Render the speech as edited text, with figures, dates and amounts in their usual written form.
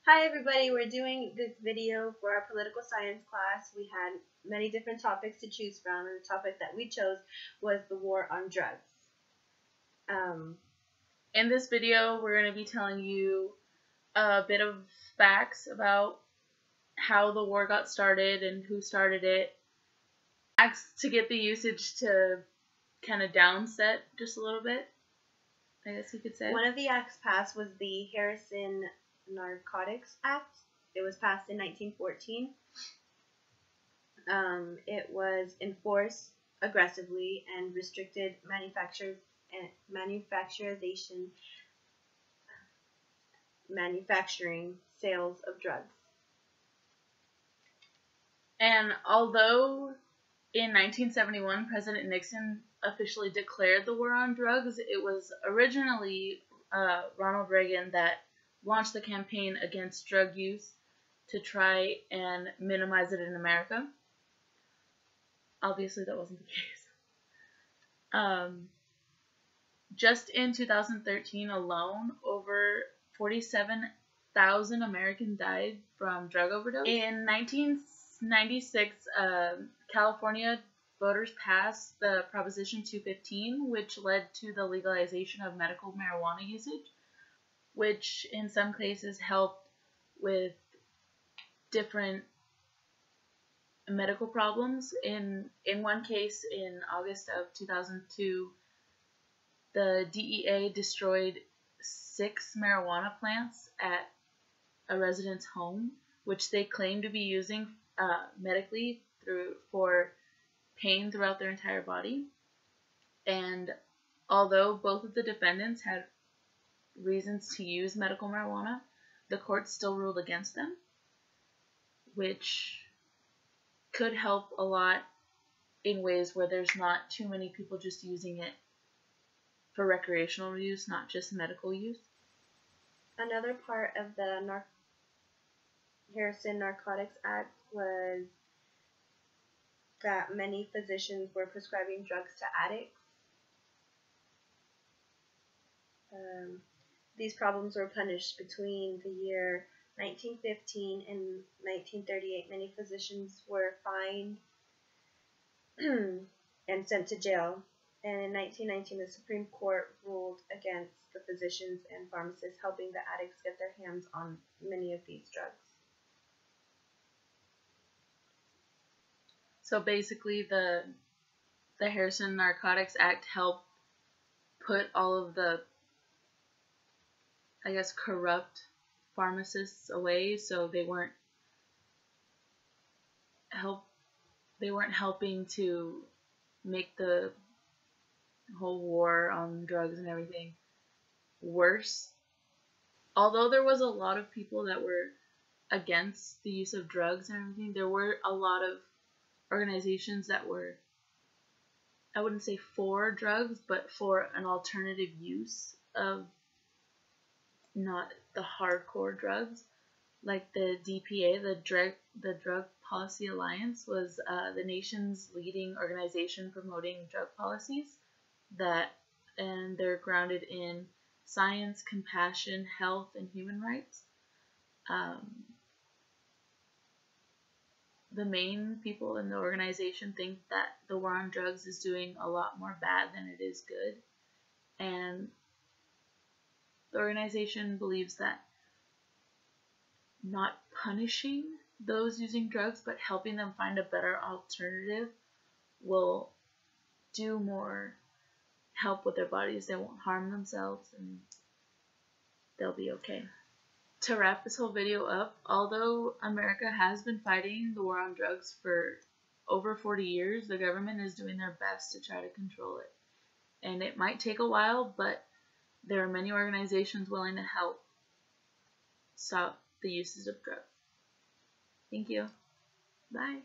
Hi everybody, we're doing this video for our political science class. We had many different topics to choose from, and the topic that we chose was the war on drugs. In this video, we're going to be telling you a bit of facts about how the war got started and who started it. Facts to get the usage to kind of downset just a little bit, I guess you could say. One of the acts passed was the Harrison Narcotics Act. It was passed in 1914. It was enforced aggressively and restricted manufacturing sales of drugs. And although in 1971 President Nixon officially declared the war on drugs, it was originally Ronald Reagan that launched the campaign against drug use to try and minimize it in America. Obviously, that wasn't the case. Just in 2013 alone, over 47,000 Americans died from drug overdose. In 1996, California voters passed the Proposition 215, which led to the legalization of medical marijuana usage, which in some cases helped with different medical problems. In one case, in August of 2002, the DEA destroyed 6 marijuana plants at a resident's home, which they claimed to be using medically for pain throughout their entire body. And although both of the defendants had reasons to use medical marijuana, the court still ruled against them, which could help a lot in ways where there's not too many people just using it for recreational use, not just medical use. Another part of the Harrison Narcotics Act was that many physicians were prescribing drugs to addicts. These problems were punished between the year 1915 and 1938. Many physicians were fined and sent to jail. And in 1919, the Supreme Court ruled against the physicians and pharmacists helping the addicts get their hands on many of these drugs. So basically, the Harrison Narcotics Act helped put all of the, I guess, corrupt pharmacists away, so they weren't helping to make the whole war on drugs and everything worse. Although there was a lot of people that were against the use of drugs and everything, there were a lot of organizations that were, I wouldn't say for drugs, but for an alternative use of not the hardcore drugs. Like the DPA, the Drug Policy Alliance, was the nation's leading organization promoting drug policies and they're grounded in science, compassion, health, and human rights. The main people in the organization think that the war on drugs is doing a lot more bad than it is good, and the organization believes that not punishing those using drugs but helping them find a better alternative will do more help with their bodies. They won't harm themselves and they'll be okay. To wrap this whole video up, although America has been fighting the war on drugs for over 40 years, the government is doing their best to try to control it. And it might take a while, but there are many organizations willing to help stop the uses of drugs. Thank you. Bye.